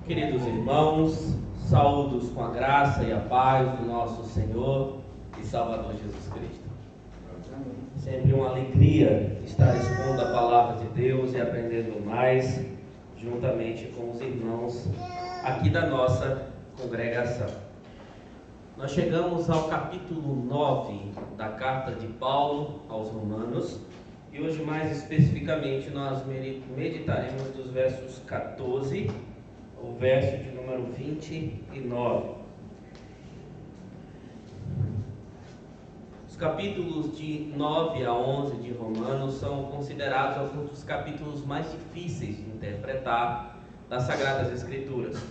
Queridos irmãos, saúdos com a graça e a paz do nosso Senhor e Salvador Jesus Cristo. Sempre uma alegria estar expondo a palavra de Deus e aprendendo mais, juntamente com os irmãos aqui da nossa congregação. Nós chegamos ao capítulo 9 da carta de Paulo aos Romanos e hoje, mais especificamente, nós meditaremos dos versos 14 ao verso de número 29. Os capítulos de 9 a 11 de Romanos são considerados alguns dos capítulos mais difíceis de interpretar das Sagradas Escrituras.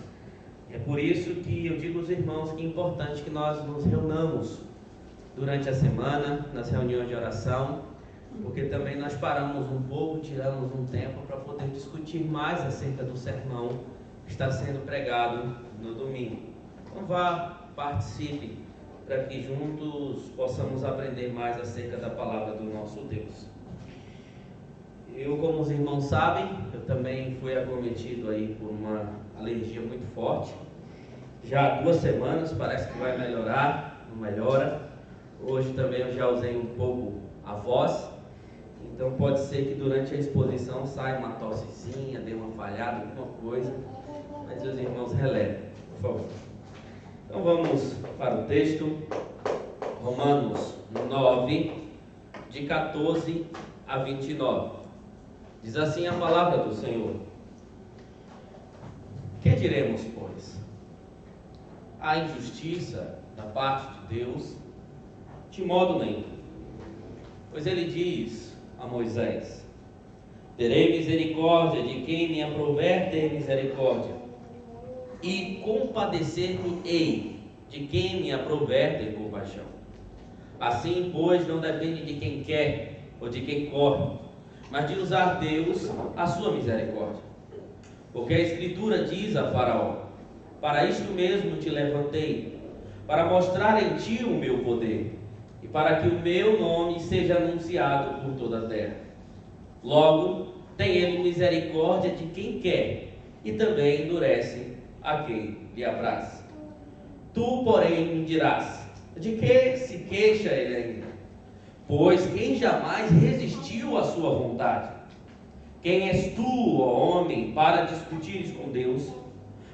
É por isso que eu digo aos irmãos que é importante que nós nos reunamos durante a semana, nas reuniões de oração, porque também nós paramos um pouco, tiramos um tempo para poder discutir mais acerca do sermão que está sendo pregado no domingo. Então vá, participe, para que juntos possamos aprender mais acerca da palavra do nosso Deus. Eu, como os irmãos sabem, eu também fui acometido aí por uma alergia muito forte. Já há 2 semanas, parece que vai melhorar, não melhora. Hoje também eu já usei um pouco a voz, então pode ser que durante a exposição saia uma tossezinha, dê uma falhada, alguma coisa, mas os irmãos relevem, por favor. Então vamos para o texto, Romanos 9, de 14 a 29. Diz assim a palavra do Senhor: Que diremos, pois? Há injustiça da parte de Deus? De modo nenhum. Pois ele diz a Moisés: terei misericórdia de quem me aprouver ter misericórdia, e compadecer-me-ei de quem me aprouver ter compaixão. Assim, pois, não depende de quem quer ou de quem corre, mas de usar Deus a sua misericórdia. Porque a Escritura diz a Faraó: para isto mesmo te levantei, para mostrar em ti o meu poder, e para que o meu nome seja anunciado por toda a terra. Logo, tem ele misericórdia de quem quer, e também endurece a quem lhe apraz. Tu, porém, me dirás: de que se queixa ele ainda? Pois quem jamais resistiu à sua vontade? Quem és tu, ó homem, para discutires com Deus?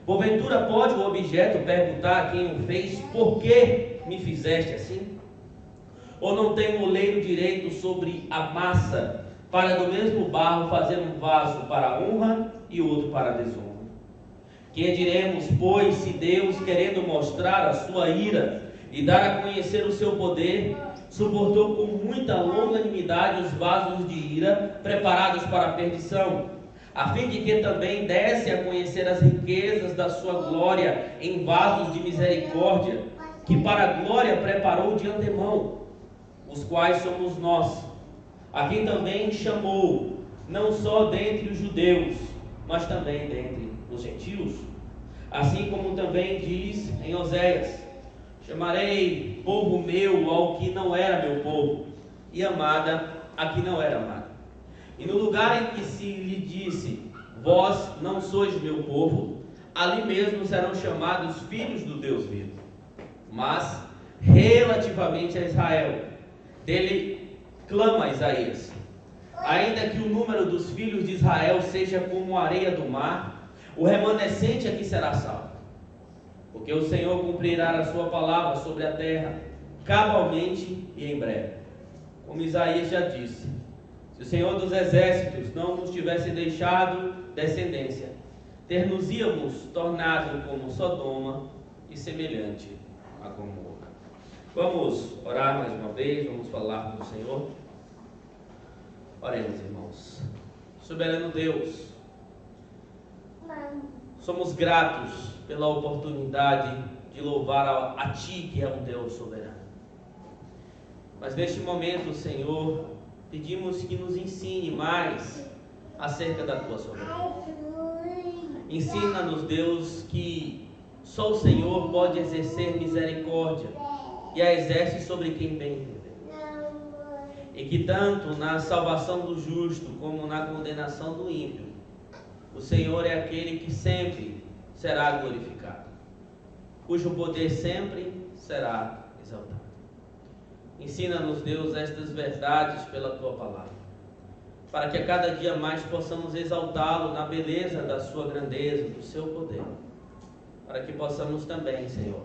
Porventura pode o objeto perguntar a quem o fez: por que me fizeste assim? Ou não tem o oleiro direito sobre a massa, para do mesmo barro fazer um vaso para a honra e outro para a desonra? Que diremos, pois, se Deus, querendo mostrar a sua ira e dar a conhecer o seu poder, suportou com muita longanimidade os vasos de ira preparados para a perdição, a fim de que também desse a conhecer as riquezas da sua glória em vasos de misericórdia, que para a glória preparou de antemão, os quais somos nós, a quem também chamou, não só dentre os judeus, mas também dentre os gentios. Assim como também diz em Oséias: chamarei povo meu ao que não era meu povo, e amada a que não era amada. E no lugar em que se lhe disse: vós não sois meu povo, ali mesmo serão chamados filhos do Deus vivo. Mas, relativamente a Israel, dele clama Isaías: ainda que o número dos filhos de Israel seja como a areia do mar, o remanescente aqui será salvo. Porque o Senhor cumprirá a sua palavra sobre a terra, cabalmente e em breve. Como Isaías já disse: se o Senhor dos exércitos não nos tivesse deixado descendência, ter-nos-íamos tornado como Sodoma e semelhante a Gomorra. Vamos orar mais uma vez, vamos falar com o Senhor. Oremos, irmãos. Soberano Deus, somos gratos pela oportunidade de louvar a Ti, que é um Deus soberano. Mas neste momento, Senhor, pedimos que nos ensine mais acerca da Tua soberania. Ensina-nos, Deus, que só o Senhor pode exercer misericórdia e a exerce sobre quem bem entender. E que tanto na salvação do justo como na condenação do ímpio, o Senhor é aquele que sempre será glorificado, cujo poder sempre será exaltado. Ensina-nos, Deus, estas verdades pela Tua palavra, para que a cada dia mais possamos exaltá-lo na beleza da Sua grandeza, do Seu poder, para que possamos também, Senhor,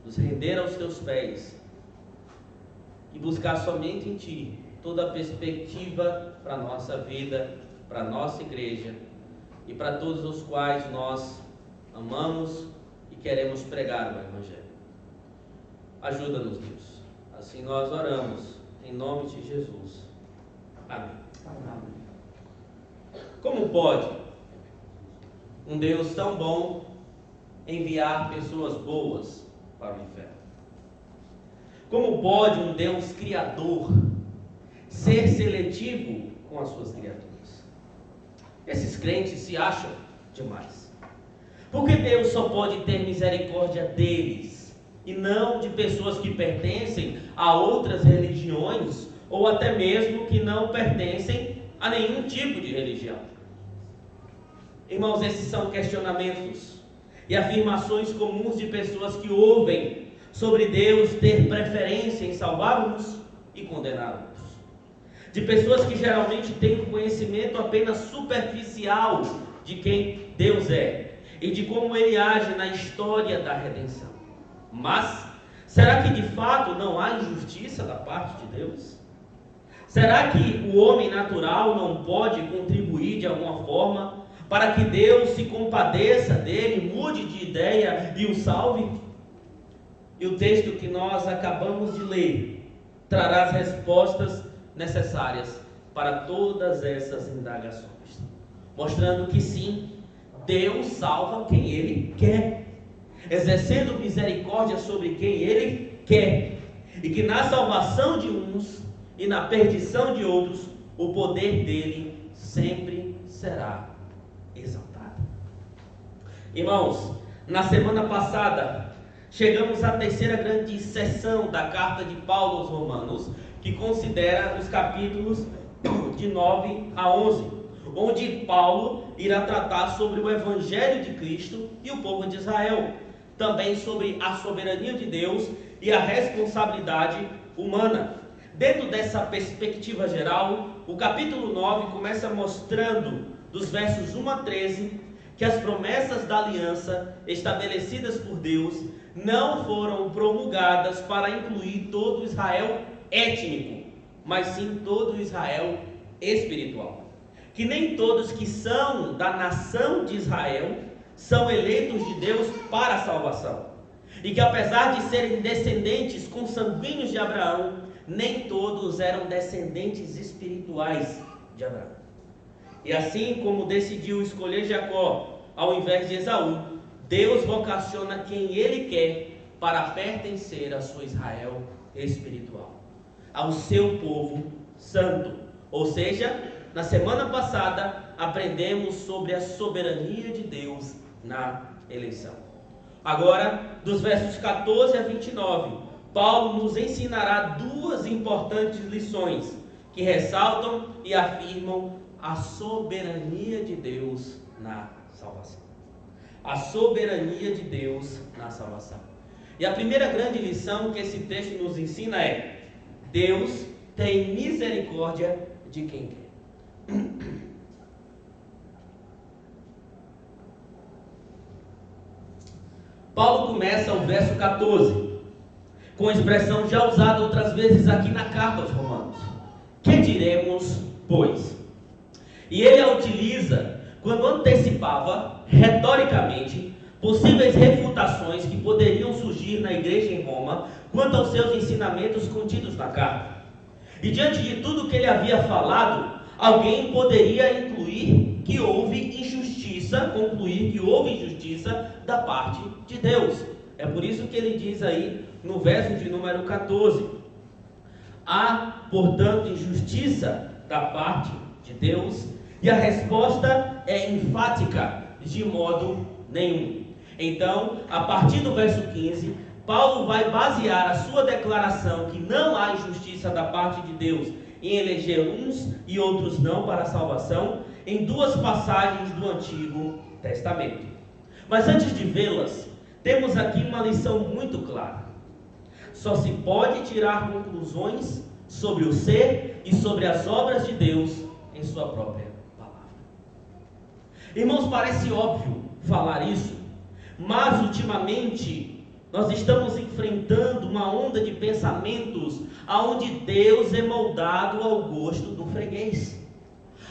nos render aos Teus pés e buscar somente em Ti toda a perspectiva para a nossa vida, para a nossa igreja e para todos os quais nós amamos e queremos pregar o Evangelho. Ajuda-nos, Deus. Assim nós oramos, em nome de Jesus. Amém. Como pode um Deus tão bom enviar pessoas boas para o inferno? Como pode um Deus criador ser seletivo com as suas criaturas? Esses crentes se acham demais. Porque Deus só pode ter misericórdia deles e não de pessoas que pertencem a outras religiões ou até mesmo que não pertencem a nenhum tipo de religião? Irmãos, esses são questionamentos e afirmações comuns de pessoas que ouvem sobre Deus ter preferência em salvar-nos e condená-los. De pessoas que geralmente têm um conhecimento apenas superficial de quem Deus é e de como Ele age na história da redenção. Mas, será que de fato não há injustiça da parte de Deus? Será que o homem natural não pode contribuir de alguma forma para que Deus se compadeça dele, mude de ideia e o salve? E o texto que nós acabamos de ler trará as respostas necessárias para todas essas indagações, mostrando que sim, Deus salva quem Ele quer, exercendo misericórdia sobre quem Ele quer, e que na salvação de uns e na perdição de outros, o poder dele sempre será exaltado. Irmãos, na semana passada chegamos à terceira grande seção da carta de Paulo aos Romanos, que considera os capítulos de 9 a 11, onde Paulo irá tratar sobre o Evangelho de Cristo e o povo de Israel, também sobre a soberania de Deus e a responsabilidade humana. Dentro dessa perspectiva geral, o capítulo 9 começa mostrando, dos versos 1 a 13, que as promessas da aliança estabelecidas por Deus não foram promulgadas para incluir todo Israel étnico, mas sim todo Israel espiritual. Que nem todos que são da nação de Israel são eleitos de Deus para a salvação. E que apesar de serem descendentes consanguíneos de Abraão, nem todos eram descendentes espirituais de Abraão. E assim como decidiu escolher Jacó ao invés de Esaú, Deus vocaciona quem Ele quer para pertencer a sua Israel espiritual, ao seu povo santo. Ou seja, na semana passada aprendemos sobre a soberania de Deus na eleição. Agora, dos versos 14 a 29, Paulo nos ensinará duas importantes lições que ressaltam e afirmam a soberania de Deus na salvação. A soberania de Deus na salvação. E a primeira grande lição que esse texto nos ensina é: Deus tem misericórdia de quem quer. Paulo começa o verso 14 com a expressão já usada outras vezes aqui na carta aos Romanos: que diremos, pois? E ele a utiliza quando antecipava, retoricamente, possíveis refutações que poderiam surgir na igreja em Roma quanto aos seus ensinamentos contidos na carta. E diante de tudo que ele havia falado, alguém poderia concluir que houve injustiça da parte de Deus. É por isso que ele diz aí no verso de número 14: há, portanto, injustiça da parte de Deus? E a resposta é enfática: de modo nenhum. Então, a partir do verso 15, Paulo vai basear a sua declaração que não há injustiça da parte de Deus em eleger uns e outros não para a salvação, em duas passagens do Antigo Testamento. Mas antes de vê-las, temos aqui uma lição muito clara. Só se pode tirar conclusões sobre o ser e sobre as obras de Deus em sua própria palavra. Irmãos, parece óbvio falar isso, mas ultimamente nós estamos enfrentando uma onda de pensamentos onde Deus é moldado ao gosto do freguês,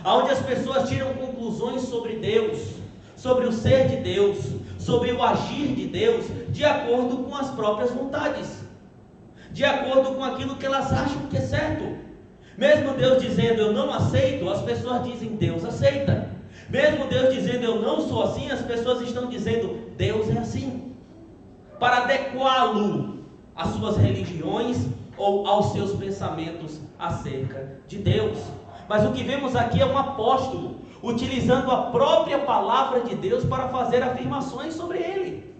onde as pessoas tiram conclusões sobre Deus, sobre o ser de Deus, sobre o agir de Deus, de acordo com as próprias vontades, de acordo com aquilo que elas acham que é certo. Mesmo Deus dizendo eu não aceito, as pessoas dizem Deus aceita. Mesmo Deus dizendo eu não sou assim, as pessoas estão dizendo Deus é assim, para adequá-lo às suas religiões ou aos seus pensamentos acerca de Deus. Mas o que vemos aqui é um apóstolo utilizando a própria palavra de Deus para fazer afirmações sobre ele.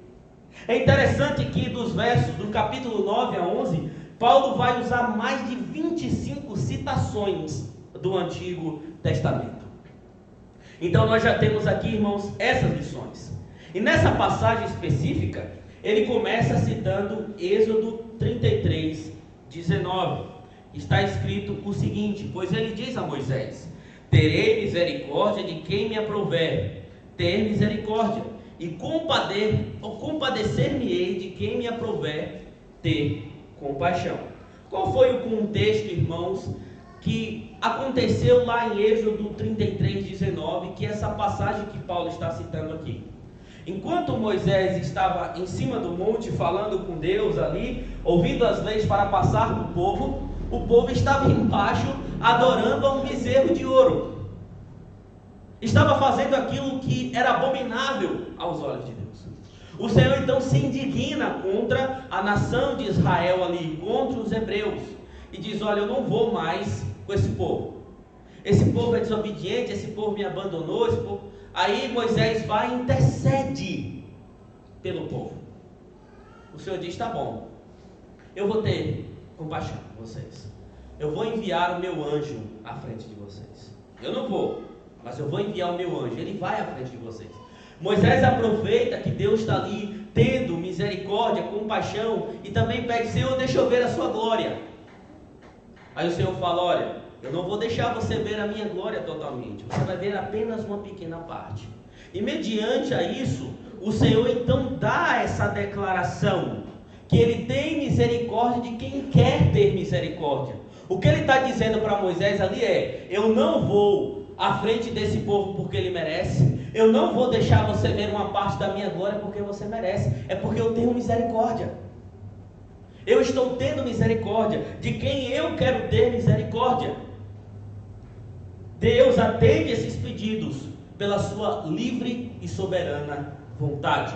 É interessante que dos versos do capítulo 9 a 11, Paulo vai usar mais de 25 citações do Antigo Testamento. Então nós já temos aqui, irmãos, essas lições. E nessa passagem específica, ele começa citando Êxodo 33, 19. Está escrito o seguinte: pois ele diz a Moisés: terei misericórdia de quem me aprouver, ter misericórdia, e compadecer-me-ei de quem me aprouver, ter compaixão. Qual foi o contexto, irmãos, que aconteceu lá em Êxodo 33, 19, que é essa passagem que Paulo está citando aqui? Enquanto Moisés estava em cima do monte falando com Deus ali, ouvindo as leis para passar para o povo estava embaixo adorando a um bezerro de ouro. Estava fazendo aquilo que era abominável aos olhos de Deus. O Senhor então se indigna contra a nação de Israel ali, contra os hebreus, e diz: olha, eu não vou mais com esse povo. Esse povo é desobediente, esse povo me abandonou, esse povo... Aí Moisés vai e intercede pelo povo. O Senhor diz: tá bom, eu vou ter compaixão de vocês. Eu vou enviar o meu anjo à frente de vocês. Eu não vou, mas eu vou enviar o meu anjo. Ele vai à frente de vocês. Moisés aproveita que Deus está ali tendo misericórdia, compaixão, e também pede: Senhor, deixa eu ver a sua glória. Aí o Senhor fala: olha, eu não vou deixar você ver a minha glória totalmente. Você vai ver apenas uma pequena parte. E mediante a isso, o Senhor então dá essa declaração, que Ele tem misericórdia de quem quer ter misericórdia. O que Ele está dizendo para Moisés ali é: eu não vou à frente desse povo porque ele merece. Eu não vou deixar você ver uma parte da minha glória porque você merece. É porque eu tenho misericórdia. Eu estou tendo misericórdia de quem eu quero ter misericórdia. Deus atende esses pedidos pela sua livre e soberana vontade.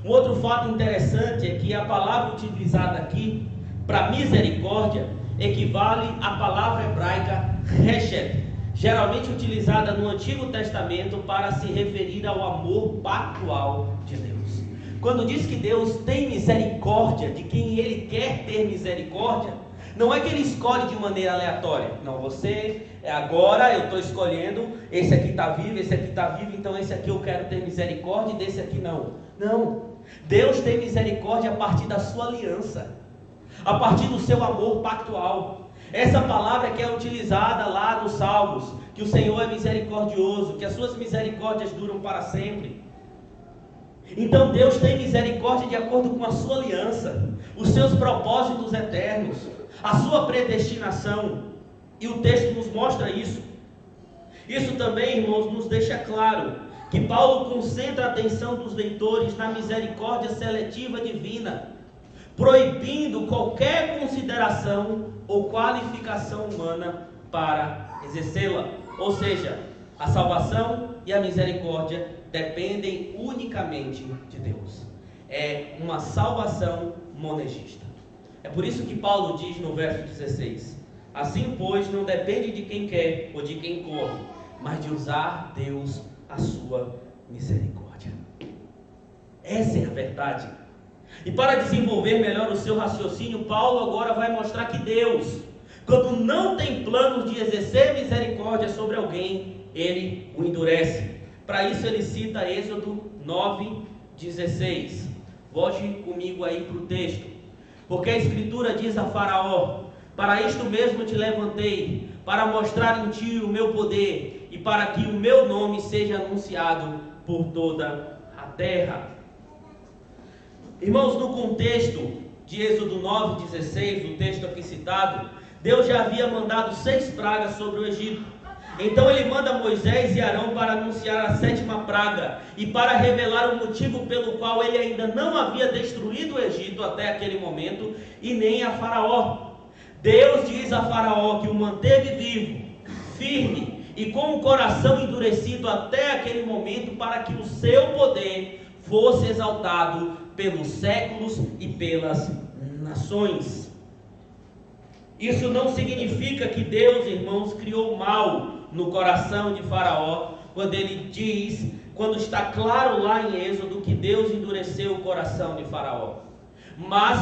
Um outro fato interessante é que a palavra utilizada aqui para misericórdia equivale à palavra hebraica reshet, geralmente utilizada no Antigo Testamento para se referir ao amor pactual de Deus. Quando diz que Deus tem misericórdia de quem Ele quer ter misericórdia, não é que Ele escolhe de maneira aleatória. Não, você, agora eu estou escolhendo, esse aqui está vivo, esse aqui está vivo, então esse aqui eu quero ter misericórdia e desse aqui não. Não, Deus tem misericórdia a partir da sua aliança, a partir do seu amor pactual. Essa palavra que é utilizada lá nos Salmos, que o Senhor é misericordioso, que as suas misericórdias duram para sempre. Então Deus tem misericórdia de acordo com a sua aliança, os seus propósitos eternos, a sua predestinação, e o texto nos mostra isso. Isso também, irmãos, nos deixa claro que Paulo concentra a atenção dos leitores na misericórdia seletiva divina, proibindo qualquer consideração ou qualificação humana para exercê-la. Ou seja, a salvação e a misericórdia dependem unicamente de Deus. É uma salvação monergista. É por isso que Paulo diz no verso 16: assim, pois, não depende de quem quer ou de quem corre, mas de usar Deus a sua misericórdia. Essa é a verdade. E para desenvolver melhor o seu raciocínio, Paulo agora vai mostrar que Deus, quando não tem planos de exercer misericórdia sobre alguém, Ele o endurece. Para isso ele cita Êxodo 9, 16. Volte comigo aí para o texto. Porque a Escritura diz a Faraó: para isto mesmo te levantei, para mostrar em ti o meu poder, e para que o meu nome seja anunciado por toda a terra. Irmãos, no contexto de Êxodo 9:16, o texto aqui citado, Deus já havia mandado 6 pragas sobre o Egito. Então ele manda Moisés e Arão para anunciar a 7ª praga e para revelar o motivo pelo qual ele ainda não havia destruído o Egito até aquele momento, e nem a Faraó. Deus diz a Faraó que o manteve vivo, firme e com o coração endurecido até aquele momento, para que o seu poder fosse exaltado pelos séculos e pelas nações. Isso não significa que Deus, irmãos, criou mal no coração de Faraó, quando ele diz, quando está claro lá em Êxodo, que Deus endureceu o coração de Faraó. Mas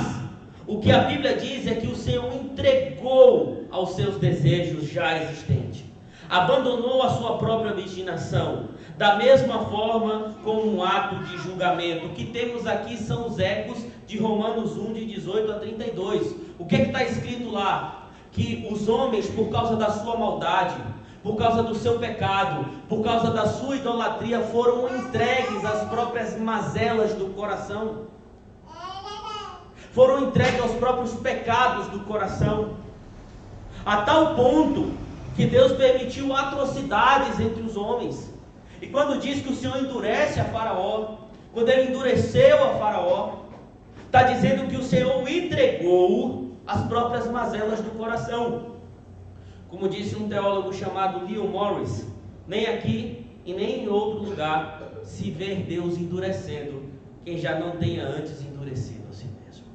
o que a Bíblia diz é que o Senhor entregou aos seus desejos já existentes, abandonou a sua própria obstinação, da mesma forma como um ato de julgamento. O que temos aqui são os ecos de Romanos 1, de 18 a 32. O que está escrito lá? Que os homens, por causa da sua maldade, por causa do seu pecado, por causa da sua idolatria, foram entregues às próprias mazelas do coração, foram entregues aos próprios pecados do coração, a tal ponto que Deus permitiu atrocidades entre os homens. E quando diz que o Senhor endurece a Faraó, quando ele endureceu a Faraó, está dizendo que o Senhor o entregou às próprias mazelas do coração. Como disse um teólogo chamado Leon Morris, nem aqui e nem em outro lugar se vê Deus endurecendo quem já não tenha antes endurecido a si mesmo.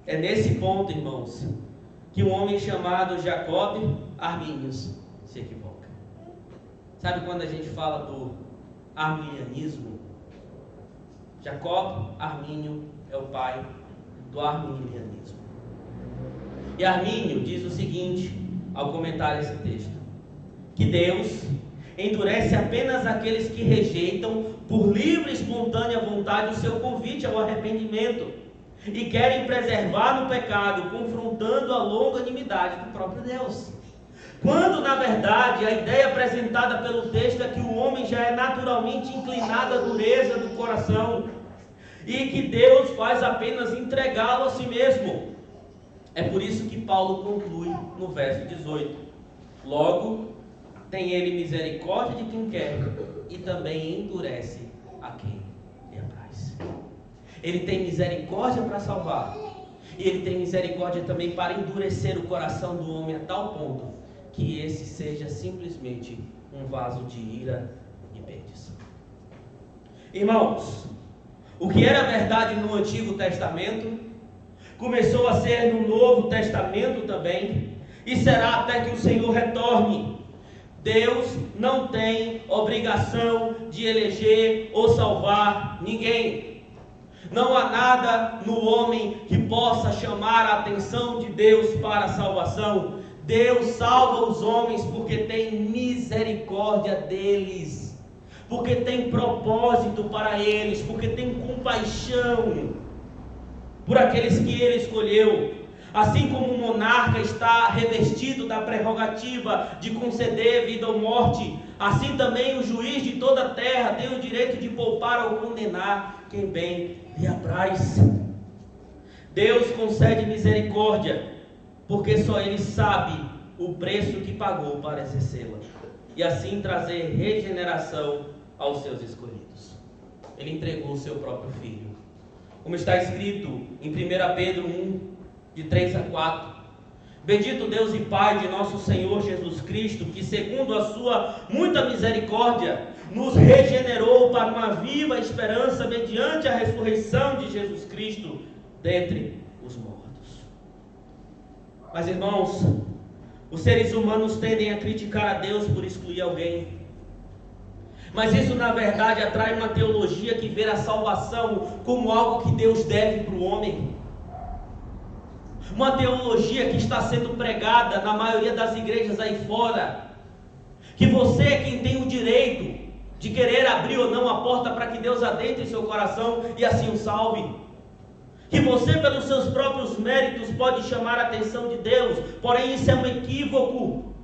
É nesse ponto, irmãos, que um homem chamado Jacob Arminius se equivoca. Sabe quando a gente fala do arminianismo? Jacob Armínio é o pai do arminianismo. E Armínio diz o seguinte, ao comentar esse texto: que Deus endurece apenas aqueles que rejeitam por livre e espontânea vontade o seu convite ao arrependimento e querem preservar no pecado, confrontando a longanimidade do próprio Deus. Quando, na verdade, a ideia apresentada pelo texto é que o homem já é naturalmente inclinado à dureza do coração e que Deus faz apenas entregá-lo a si mesmo. É por isso que Paulo conclui no verso 18: logo, tem ele misericórdia de quem quer e também endurece a quem lhe apraz. Ele tem misericórdia para salvar, e ele tem misericórdia também para endurecer o coração do homem a tal ponto que esse seja simplesmente um vaso de ira e perdição. Irmãos, o que era verdade no Antigo Testamento começou a ser no Novo Testamento também, e será até que o Senhor retorne. Deus não tem obrigação de eleger ou salvar ninguém. Não há nada no homem que possa chamar a atenção de Deus para a salvação. Deus salva os homens porque tem misericórdia deles, porque tem propósito para eles, porque tem compaixão por aqueles que ele escolheu. Assim como o monarca está revestido da prerrogativa de conceder vida ou morte, assim também o juiz de toda a terra tem o direito de poupar ou condenar quem bem lhe apraz. Deus concede misericórdia porque só ele sabe o preço que pagou para exercê-la, e assim trazer regeneração aos seus escolhidos. Ele entregou o seu próprio Filho, como está escrito em 1 Pedro 1, de 3 a 4. Bendito Deus e Pai de nosso Senhor Jesus Cristo, que segundo a sua muita misericórdia, nos regenerou para uma viva esperança mediante a ressurreição de Jesus Cristo dentre os mortos. Mas, irmãos, os seres humanos tendem a criticar a Deus por excluir alguém. Mas isso, na verdade, atrai uma teologia que vê a salvação como algo que Deus deve para o homem. Uma teologia que está sendo pregada na maioria das igrejas aí fora, que você é quem tem o direito de querer abrir ou não a porta para que Deus adentre em seu coração e assim o salve. Que você, pelos seus próprios méritos, pode chamar a atenção de Deus, porém isso é um equívoco.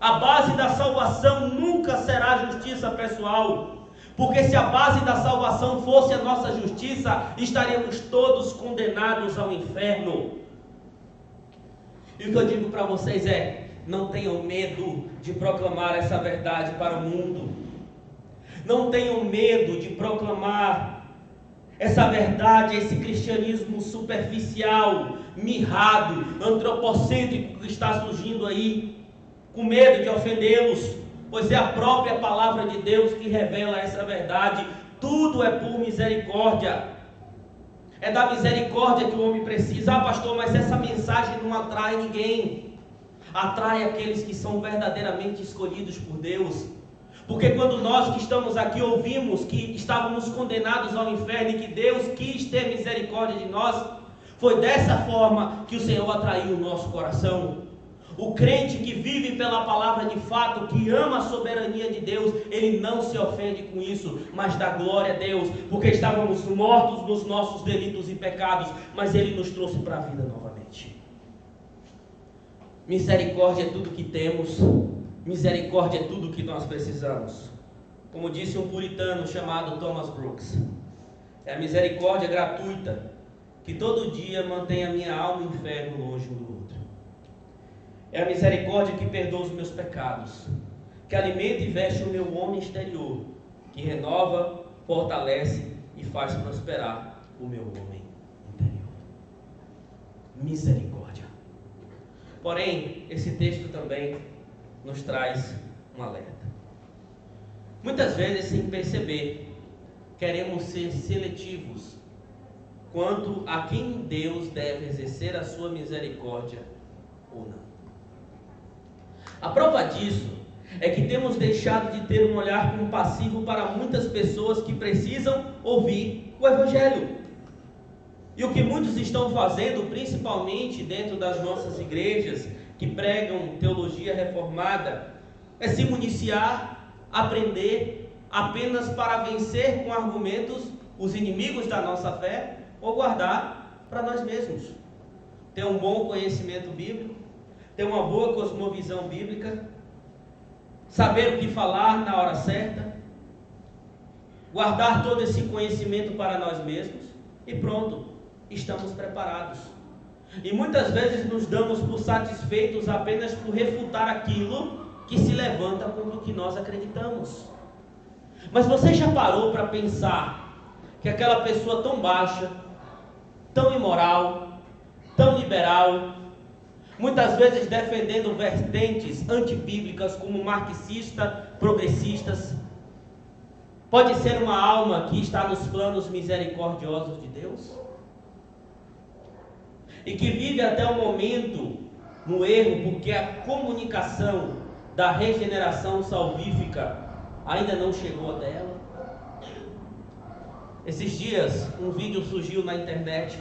A base da salvação nunca será justiça pessoal, porque se a base da salvação fosse a nossa justiça, estaríamos todos condenados ao inferno. E o que eu digo para vocês é: não tenham medo de proclamar essa verdade para o mundo. Não tenham medo de proclamar essa verdade, esse cristianismo superficial, mirrado, antropocêntrico que está surgindo aí, com medo de ofendê-los, pois é a própria palavra de Deus que revela essa verdade. Tudo é por misericórdia. É da misericórdia que o homem precisa. Ah, pastor, mas essa mensagem não atrai ninguém. Atrai aqueles que são verdadeiramente escolhidos por Deus. Porque quando nós que estamos aqui ouvimos que estávamos condenados ao inferno e que Deus quis ter misericórdia de nós, foi dessa forma que o Senhor atraiu o nosso coração. O crente que vive pela palavra de fato, que ama a soberania de Deus, ele não se ofende com isso, mas dá glória a Deus, porque estávamos mortos nos nossos delitos e pecados, mas Ele nos trouxe para a vida novamente. Misericórdia é tudo que temos, misericórdia é tudo que nós precisamos. Como disse um puritano chamado Thomas Brooks, é a misericórdia gratuita que todo dia mantém a minha alma e o inferno longe um do outro. É a misericórdia que perdoa os meus pecados, que alimenta e veste o meu homem exterior, que renova, fortalece e faz prosperar o meu homem interior. Misericórdia. Porém, esse texto também nos traz um alerta. Muitas vezes, sem perceber, queremos ser seletivos quanto a quem Deus deve exercer a sua misericórdia ou não. A prova disso é que temos deixado de ter um olhar compassivo para muitas pessoas que precisam ouvir o Evangelho. E o que muitos estão fazendo, principalmente dentro das nossas igrejas, que pregam teologia reformada, é se municiar, aprender apenas para vencer com argumentos os inimigos da nossa fé ou guardar para nós mesmos. Ter um bom conhecimento bíblico, ter uma boa cosmovisão bíblica, saber o que falar na hora certa, guardar todo esse conhecimento para nós mesmos e pronto, estamos preparados. E muitas vezes nos damos por satisfeitos apenas por refutar aquilo que se levanta contra o que nós acreditamos. Mas você já parou para pensar que aquela pessoa tão baixa, tão imoral, tão liberal, muitas vezes defendendo vertentes antibíblicas como marxistas, progressistas, pode ser uma alma que está nos planos misericordiosos de Deus? E que vive até o momento no erro, porque a comunicação da regeneração salvífica ainda não chegou até ela? Esses dias, um vídeo surgiu na internet,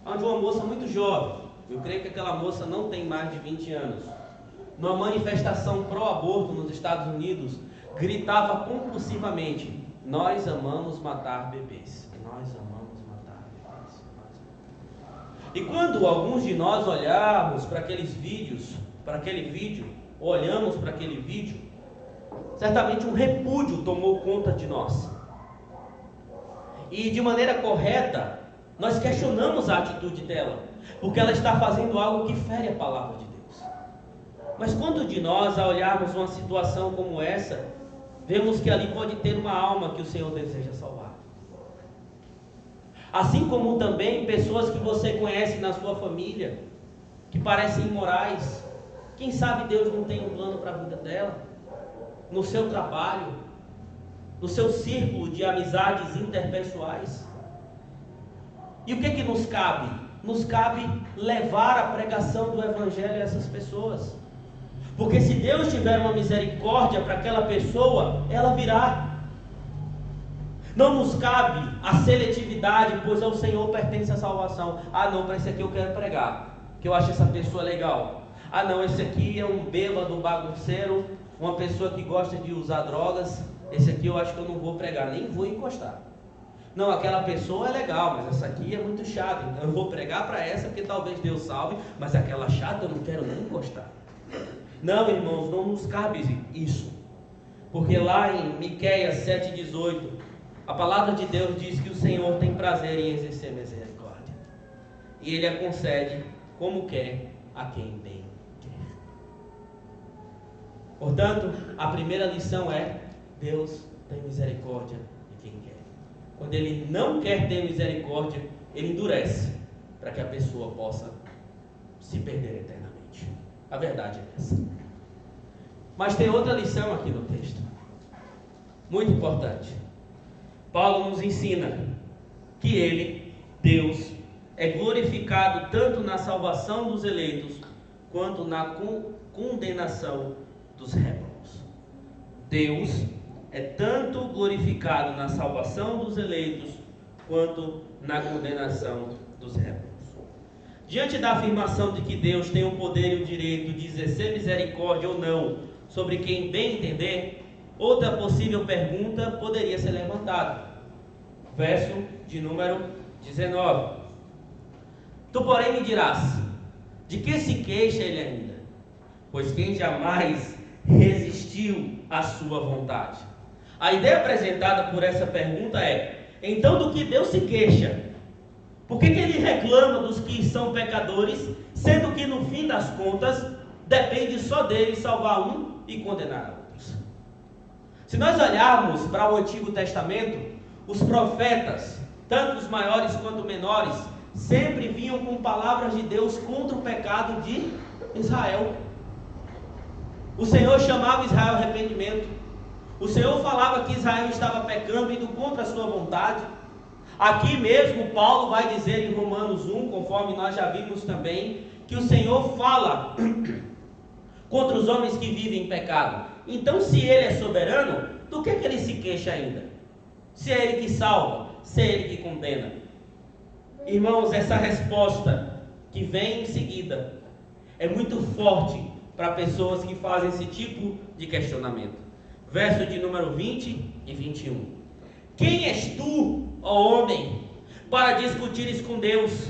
onde uma moça muito jovem, eu creio que aquela moça não tem mais de 20 anos, numa manifestação pró-aborto nos Estados Unidos, gritava compulsivamente: nós amamos matar bebês, nós amamos matar bebês. E quando alguns de nós olharmos para aqueles vídeos, olhamos para aquele vídeo, certamente um repúdio tomou conta de nós. E de maneira correta, nós questionamos a atitude dela, porque ela está fazendo algo que fere a palavra de Deus. Mas quanto de nós, ao olharmos uma situação como essa, vemos que ali pode ter uma alma que o Senhor deseja salvar? Assim como também pessoas que você conhece na sua família, que parecem imorais. Quem sabe Deus não tem um plano para a vida dela? No seu trabalho, no seu círculo de amizades interpessoais. E o que nos cabe? Nos cabe levar a pregação do Evangelho a essas pessoas. Porque se Deus tiver uma misericórdia para aquela pessoa, ela virá. Não nos cabe a seletividade, pois ao Senhor pertence a salvação. Ah não, para esse aqui eu quero pregar, que eu acho essa pessoa legal. Ah não, esse aqui é um bêbado bagunceiro, uma pessoa que gosta de usar drogas. esse aqui eu acho que eu não vou pregar, nem vou encostar. Não, aquela pessoa é legal, mas essa aqui é muito chata, então eu vou pregar para essa porque talvez Deus salve, mas aquela chata eu não quero nem encostar. Não, irmãos, não nos cabe isso. Porque lá em Miqueias 7,18, a palavra de Deus diz que o Senhor tem prazer em exercer misericórdia. E Ele a concede como quer a quem bem quer. Portanto, a primeira lição é: Deus tem misericórdia de quem quer. Quando Ele não quer ter misericórdia, Ele endurece para que a pessoa possa se perder eternamente. A verdade é essa. Mas tem outra lição aqui no texto, muito importante. Paulo nos ensina que Ele, Deus, é glorificado tanto na salvação dos eleitos, quanto na condenação dos rébeldes. Deus é tanto glorificado na salvação dos eleitos, quanto na condenação dos rébeldes. Diante da afirmação de que Deus tem o poder e o direito de exercer misericórdia ou não sobre quem bem entender, outra possível pergunta poderia ser levantada. Verso de número 19. Tu, porém, me dirás: de que se queixa ele ainda? Pois quem jamais resistiu à sua vontade? A ideia apresentada por essa pergunta é: então do que Deus se queixa? Por que ele reclama dos que são pecadores, sendo que no fim das contas depende só dele salvar um e condenar outros? Se nós olharmos para o Antigo Testamento, os profetas, tanto os maiores quanto os menores, sempre vinham com palavras de Deus contra o pecado de Israel. O Senhor chamava Israel ao arrependimento. O Senhor falava que Israel estava pecando, indo contra a sua vontade. Aqui mesmo Paulo vai dizer em Romanos 1, conforme nós já vimos também, que o Senhor fala contra os homens que vivem em pecado. Então, se Ele é soberano, do que Ele se queixa ainda? Se é Ele que salva, se é Ele que condena. Irmãos, essa resposta que vem em seguida é muito forte para pessoas que fazem esse tipo de questionamento. Verso de número 20 e 21. Quem és tu, ó homem, para discutires com Deus?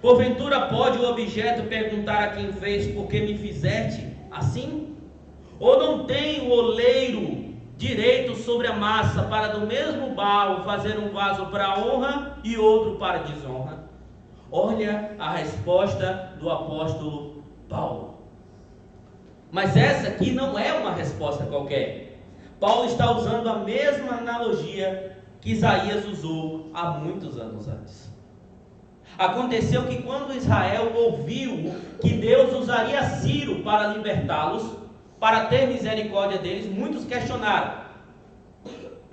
Porventura pode o objeto perguntar a quem fez: por que me fizeste assim? Ou não tem o oleiro direito sobre a massa para do mesmo barro fazer um vaso para honra e outro para desonra? Olha a resposta do apóstolo Paulo. Mas essa aqui não é uma resposta qualquer. Paulo está usando a mesma analogia que Isaías usou há muitos anos antes. Aconteceu que quando Israel ouviu que Deus usaria Ciro para libertá-los, para ter misericórdia deles, muitos questionaram: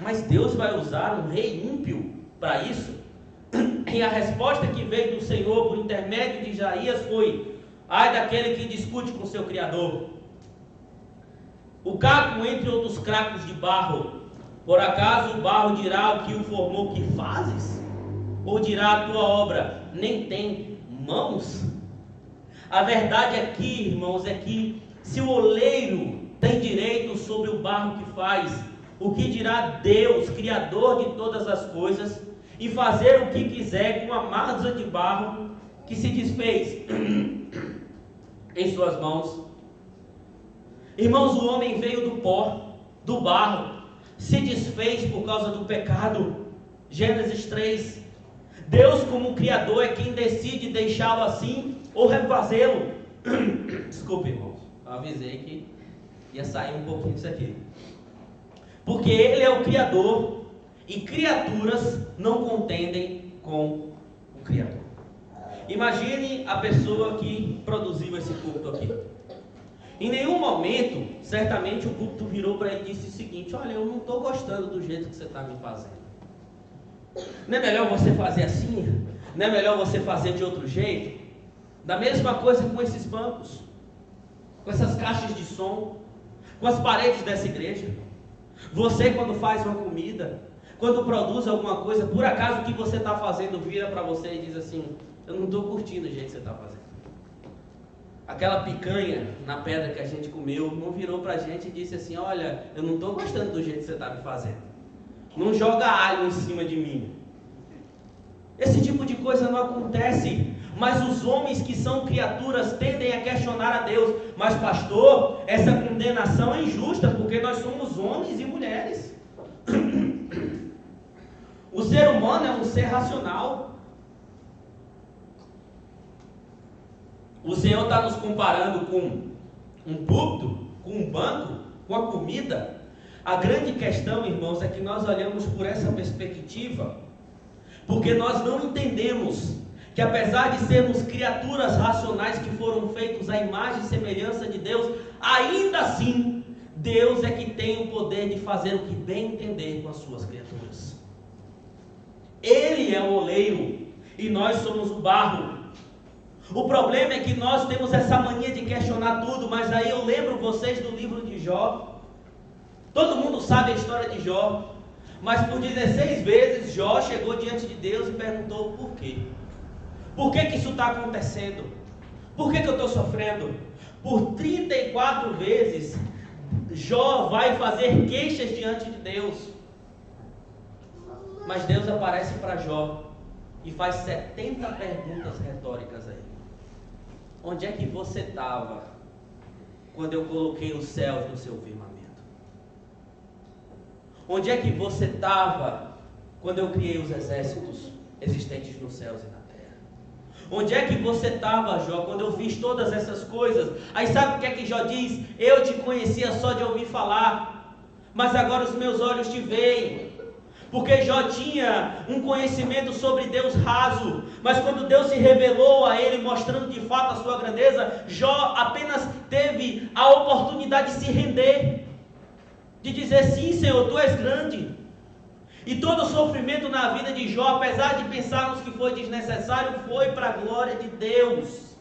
mas Deus vai usar um rei ímpio para isso? E a resposta que veio do Senhor por intermédio de Isaías foi: ai daquele que discute com seu Criador. O caco entre outros cracos de barro, por acaso o barro dirá o que o formou: que fazes? Ou dirá a tua obra: nem tem mãos? A verdade aqui, irmãos, é que se o oleiro tem direito sobre o barro que faz, o que dirá Deus, Criador de todas as coisas, e fazer o que quiser com a massa de barro que se desfez em suas mãos? Irmãos, o homem veio do pó, do barro, se desfez por causa do pecado. Gênesis 3. Deus, como Criador, é quem decide deixá-lo assim ou refazê-lo. Desculpe, irmãos, eu avisei que ia sair um pouquinho disso aqui. Porque Ele é o Criador e criaturas não contendem com o Criador. Imagine a pessoa que produziu esse culto aqui. Em nenhum momento, certamente, o púlpito virou para ele e disse o seguinte: olha, eu não estou gostando do jeito que você está me fazendo. Não é melhor você fazer assim? Não é melhor você fazer de outro jeito? Da mesma coisa com esses bancos, com essas caixas de som, com as paredes dessa igreja. Você, quando faz uma comida, quando produz alguma coisa, por acaso o que você está fazendo vira para você e diz assim: eu não estou curtindo o jeito que você está fazendo. aquela picanha na pedra que a gente comeu, não virou pra gente e disse assim: olha, eu não estou gostando do jeito que você está me fazendo, não joga alho em cima de mim. Esse tipo de coisa não acontece. Mas os homens que são criaturas tendem a questionar a Deus. Mas pastor, essa condenação é injusta, porque nós somos homens e mulheres. O ser humano é um ser racional. O Senhor está nos comparando com um púlpito, com um banco, com a comida. A grande questão, irmãos, é que nós olhamos por essa perspectiva, porque nós não entendemos que apesar de sermos criaturas racionais que foram feitos à imagem e semelhança de Deus, ainda assim, Deus é que tem o poder de fazer o que bem entender com as suas criaturas. Ele é o oleiro e nós somos o barro. O problema é que nós temos essa mania de questionar tudo, mas aí eu lembro vocês do livro de Jó. Todo mundo sabe a história de Jó, mas por 16 vezes Jó chegou diante de Deus e perguntou por quê. Por que isso está acontecendo? Por que eu estou sofrendo? Por 34 vezes, Jó vai fazer queixas diante de Deus. Mas Deus aparece para Jó e faz 70 perguntas retóricas a ele. Onde é que você estava quando eu coloquei os céus no seu firmamento? Onde é que você estava quando eu criei os exércitos existentes nos céus e na terra? Onde é que você estava, Jó, quando eu fiz todas essas coisas? Aí sabe o que é que Jó diz? Eu te conhecia só de ouvir falar, mas agora os meus olhos te veem. Porque Jó tinha um conhecimento sobre Deus raso, mas quando Deus se revelou a ele, mostrando de fato a sua grandeza, Jó apenas teve a oportunidade de se render, de dizer: sim, Senhor, tu és grande. E todo o sofrimento na vida de Jó, apesar de pensarmos que foi desnecessário, foi para a glória de Deus.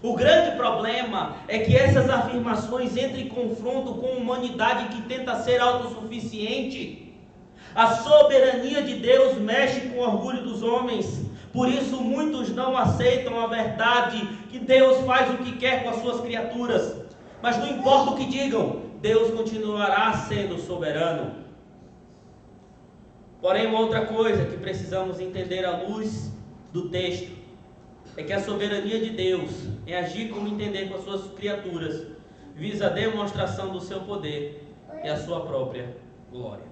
O grande problema é que essas afirmações entram em confronto com a humanidade que tenta ser autossuficiente. A soberania de Deus mexe com o orgulho dos homens. Por isso muitos não aceitam a verdade que Deus faz o que quer com as suas criaturas. Mas não importa o que digam, Deus continuará sendo soberano. Porém, uma outra coisa que precisamos entender à luz do texto é que a soberania de Deus em agir como entender com as suas criaturas visa a demonstração do seu poder e a sua própria glória.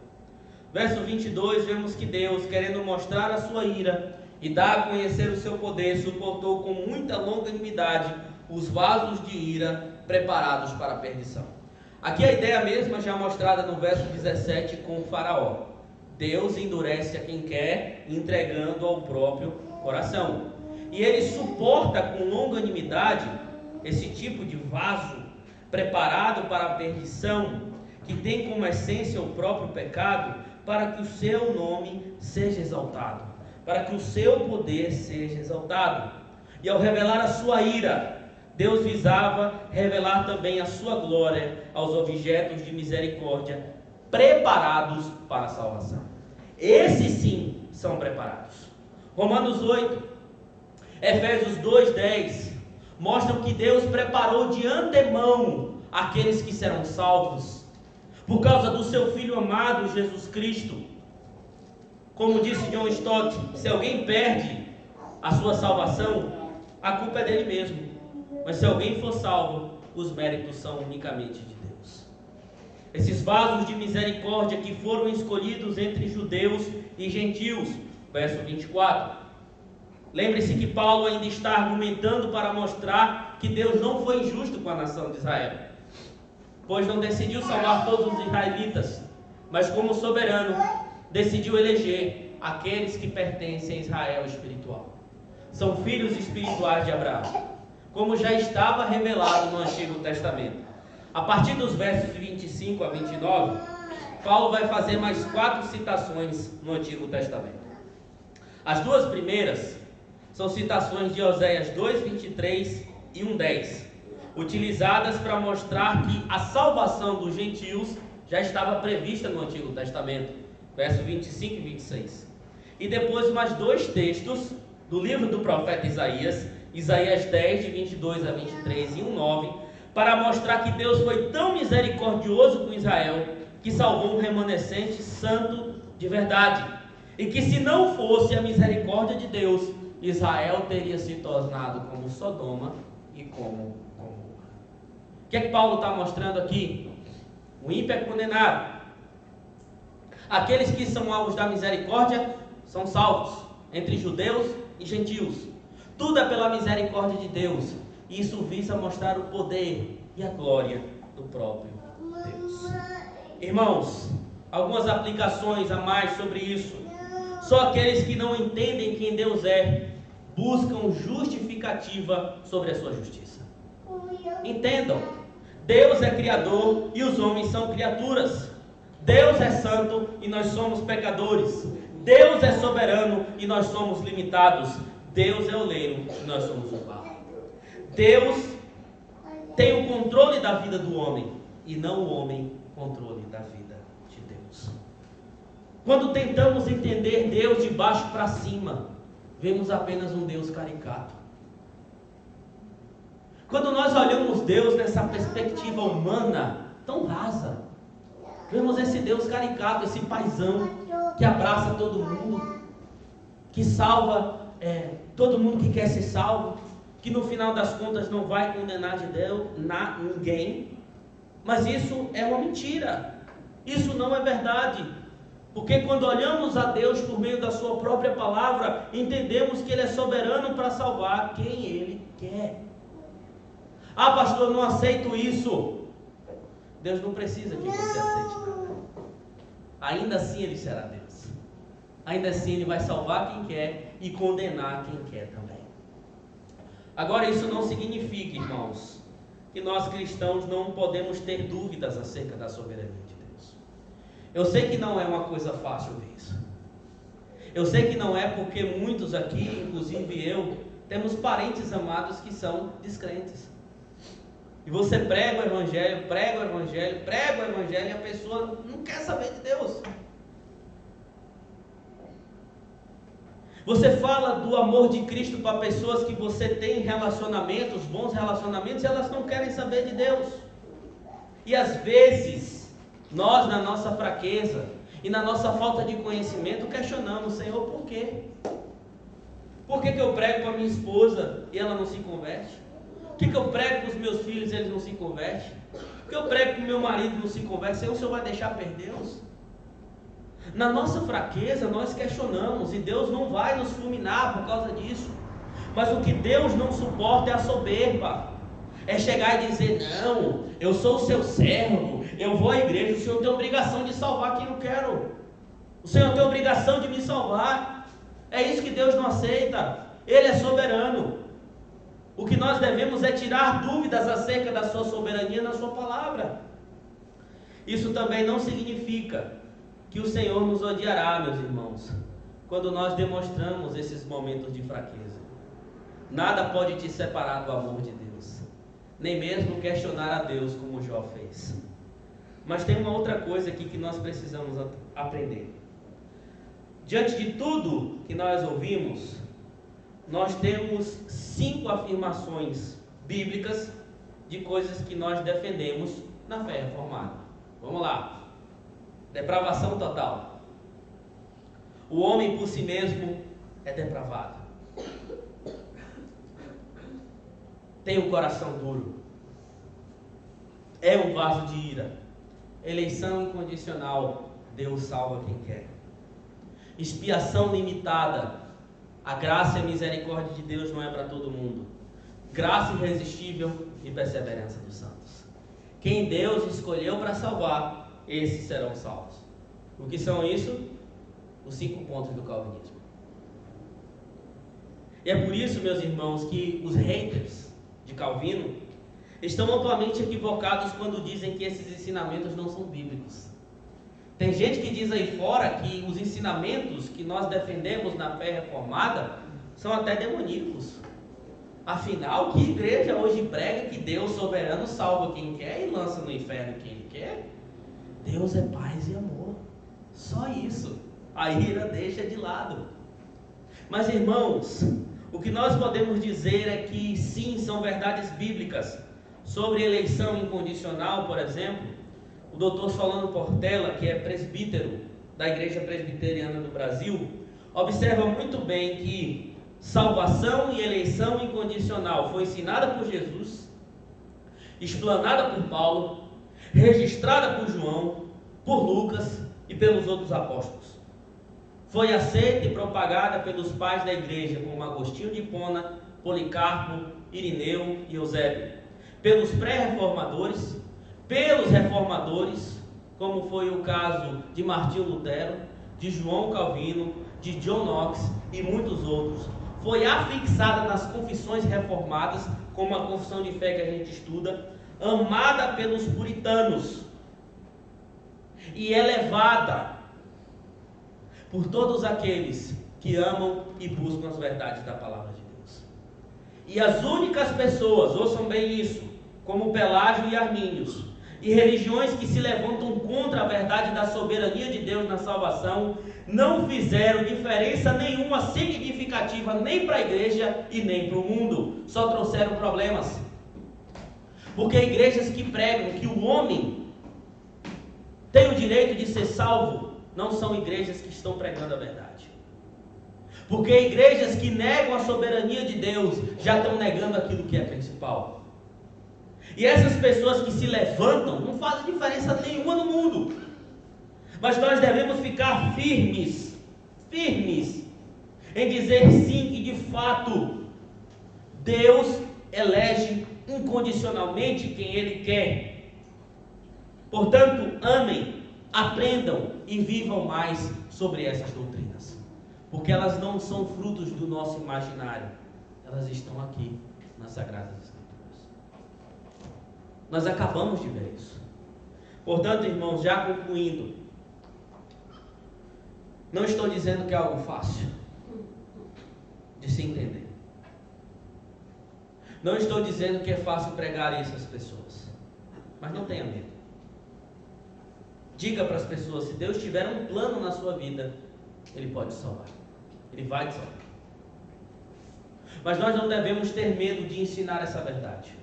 Verso 22, vemos que Deus, querendo mostrar a sua ira e dar a conhecer o seu poder, suportou com muita longanimidade os vasos de ira preparados para a perdição. Aqui a ideia mesma já mostrada no verso 17 com o faraó. Deus endurece a quem quer, entregando ao próprio coração. E ele suporta com longanimidade esse tipo de vaso preparado para a perdição, que tem como essência o próprio pecado, para que o seu nome seja exaltado, para que o seu poder seja exaltado. E ao revelar a sua ira, Deus visava revelar também a sua glória aos objetos de misericórdia preparados para a salvação. Esses sim são preparados. Romanos 8, Efésios 2:10 mostram que Deus preparou de antemão aqueles que serão salvos por causa do seu Filho amado Jesus Cristo. Como disse John Stott, se alguém perde a sua salvação, a culpa é dele mesmo. Mas se alguém for salvo, os méritos são unicamente de Deus. Esses vasos de misericórdia que foram escolhidos entre judeus e gentios. Verso 24. Lembre-se que Paulo ainda está argumentando para mostrar que Deus não foi injusto com a nação de Israel, pois não decidiu salvar todos os israelitas, mas como soberano, decidiu eleger aqueles que pertencem a Israel espiritual. São filhos espirituais de Abraão, como já estava revelado no Antigo Testamento. A partir dos versos 25 a 29, Paulo vai fazer mais 4 citações no Antigo Testamento. As duas primeiras são citações de Oséias 2:23 e 1:10, utilizadas para mostrar que a salvação dos gentios já estava prevista no Antigo Testamento, versos 25 e 26. E depois mais 2 textos do livro do profeta Isaías, Isaías 10, de 22 a 23 e 1:9, para mostrar que Deus foi tão misericordioso com Israel, que salvou um remanescente santo de verdade, e que se não fosse a misericórdia de Deus, Israel teria se tornado como Sodoma e como Gomorra. O que é que Paulo está mostrando aqui? O ímpio é condenado. Aqueles que são alvos da misericórdia são salvos, entre judeus e gentios. Tudo é pela misericórdia de Deus. E isso visa mostrar o poder e a glória do próprio Deus. Irmãos, algumas aplicações a mais sobre isso. Só aqueles que não entendem quem Deus é, buscam justificativa sobre a sua justiça. Entendam, Deus é criador e os homens são criaturas. Deus é santo e nós somos pecadores. Deus é soberano e nós somos limitados. Deus é oleiro e nós somos o barro. Deus tem o controle da vida do homem e não o homem controle da vida de Deus. Quando tentamos entender Deus de baixo para cima, vemos apenas um Deus caricato. Quando nós olhamos Deus nessa perspectiva humana tão rasa, vemos esse Deus caricato, esse paizão que abraça todo mundo, que salva todo mundo que quer ser salvo, que no final das contas não vai condenar de Deus ninguém. Mas isso é uma mentira, isso não é verdade, porque quando olhamos a Deus por meio da sua própria palavra, entendemos que Ele é soberano para salvar quem Ele quer. Ah, pastor, não aceito isso. Deus não precisa que você aceite nada. Ainda assim Ele será Deus. Ainda assim Ele vai salvar quem quer e condenar quem quer também. Agora, isso não significa, irmãos, que nós cristãos não podemos ter dúvidas acerca da soberania de Deus. Eu sei que não é uma coisa fácil ver isso. Eu sei que não é, porque muitos aqui, inclusive eu, temos parentes amados que são descrentes. E você prega o evangelho, e a pessoa não quer saber de Deus. Você fala do amor de Cristo para pessoas que você tem relacionamentos, bons relacionamentos, e elas não querem saber de Deus. E às vezes, nós na nossa fraqueza e na nossa falta de conhecimento questionamos: Senhor, por quê? Por que eu prego para minha esposa e ela não se converte? Por que eu prego para os meus filhos e eles não se convertem? Por que eu prego para o meu marido e não se converte? Senhor, o Senhor vai deixar perder-os? Na nossa fraqueza nós questionamos, e Deus não vai nos fulminar por causa disso. Mas o que Deus não suporta é a soberba. É chegar e dizer: não, eu sou o seu servo, eu vou à igreja, o Senhor tem obrigação de salvar quem eu quero. O Senhor tem obrigação de me salvar. É isso que Deus não aceita. Ele é soberano. O que nós devemos é tirar dúvidas acerca da sua soberania na sua palavra. Isso também não significa que o Senhor nos odiará, meus irmãos, quando nós demonstramos esses momentos de fraqueza. Nada pode te separar do amor de Deus, nem mesmo questionar a Deus como Jó fez. Mas tem uma outra coisa aqui que nós precisamos aprender. Diante de tudo que nós ouvimos, nós temos 5 afirmações bíblicas de coisas que nós defendemos na fé reformada. Vamos lá. Depravação total. O homem por si mesmo é depravado. Tem um coração duro. É um vaso de ira. Eleição incondicional. Deus salva quem quer. Expiação limitada. A graça e a misericórdia de Deus não é para todo mundo. Graça irresistível e perseverança dos santos. Quem Deus escolheu para salvar, esses serão salvos. O que são isso? Os 5 pontos do calvinismo. E é por isso, meus irmãos, que os haters de Calvino estão amplamente equivocados quando dizem que esses ensinamentos não são bíblicos. Tem gente que diz aí fora que os ensinamentos que nós defendemos na fé reformada são até demoníacos. Afinal, que igreja hoje prega que Deus soberano salva quem quer e lança no inferno quem Ele quer? Deus é paz e amor. Só isso. A ira deixa de lado. Mas, irmãos, o que nós podemos dizer é que sim, são verdades bíblicas. Sobre eleição incondicional, por exemplo, o Dr. Solano Portela, que é presbítero da Igreja Presbiteriana do Brasil, observa muito bem que salvação e eleição incondicional foi ensinada por Jesus, explanada por Paulo, registrada por João, por Lucas e pelos outros apóstolos. Foi aceita e propagada pelos pais da igreja, como Agostinho de Hipona, Policarpo, Irineu e Eusébio, pelos pré-reformadores, pelos reformadores, como foi o caso de Martinho Lutero, de João Calvino, de John Knox e muitos outros. Foi afixada nas confissões reformadas, como a confissão de fé que a gente estuda, amada pelos puritanos e elevada por todos aqueles que amam e buscam as verdades da palavra de Deus. E as únicas pessoas, ouçam bem isso, como Pelágio e Armínios, e religiões que se levantam contra a verdade da soberania de Deus na salvação, não fizeram diferença nenhuma significativa nem para a igreja e nem para o mundo, só trouxeram problemas. Porque igrejas que pregam que o homem tem o direito de ser salvo, não são igrejas que estão pregando a verdade. Porque igrejas que negam a soberania de Deus já estão negando aquilo que é principal. E essas pessoas que se levantam não fazem diferença nenhuma no mundo. Mas nós devemos ficar firmes em dizer sim que de fato Deus elege incondicionalmente quem Ele quer. Portanto, amem, aprendam e vivam mais sobre essas doutrinas, porque elas não são frutos do nosso imaginário, elas estão aqui nas Sagradas Escrituras. Nós acabamos de ver isso. Portanto, irmãos, já concluindo, não estou dizendo que é algo fácil de se entender. Não estou dizendo que é fácil pregar isso às pessoas, mas não tenha medo. Diga para as pessoas, se Deus tiver um plano na sua vida, Ele pode te salvar. Ele vai te salvar. Mas nós não devemos ter medo de ensinar essa verdade.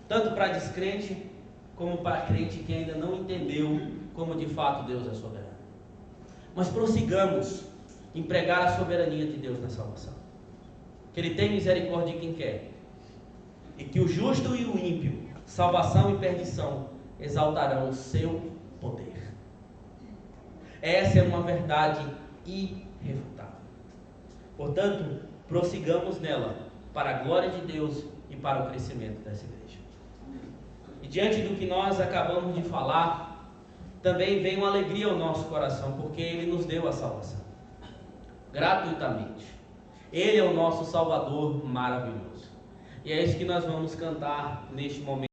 Tanto para descrente, como para crente que ainda não entendeu como de fato Deus é soberano. Mas prossigamos em pregar a soberania de Deus na salvação. Que Ele tem misericórdia de quem quer. E que o justo e o ímpio, salvação e perdição, exaltarão o seu poder. Essa é uma verdade irrefutável. Portanto, prossigamos nela para a glória de Deus e para o crescimento dessa igreja. E diante do que nós acabamos de falar, também vem uma alegria ao nosso coração, porque Ele nos deu a salvação gratuitamente. Ele é o nosso Salvador maravilhoso. E é isso que nós vamos cantar neste momento.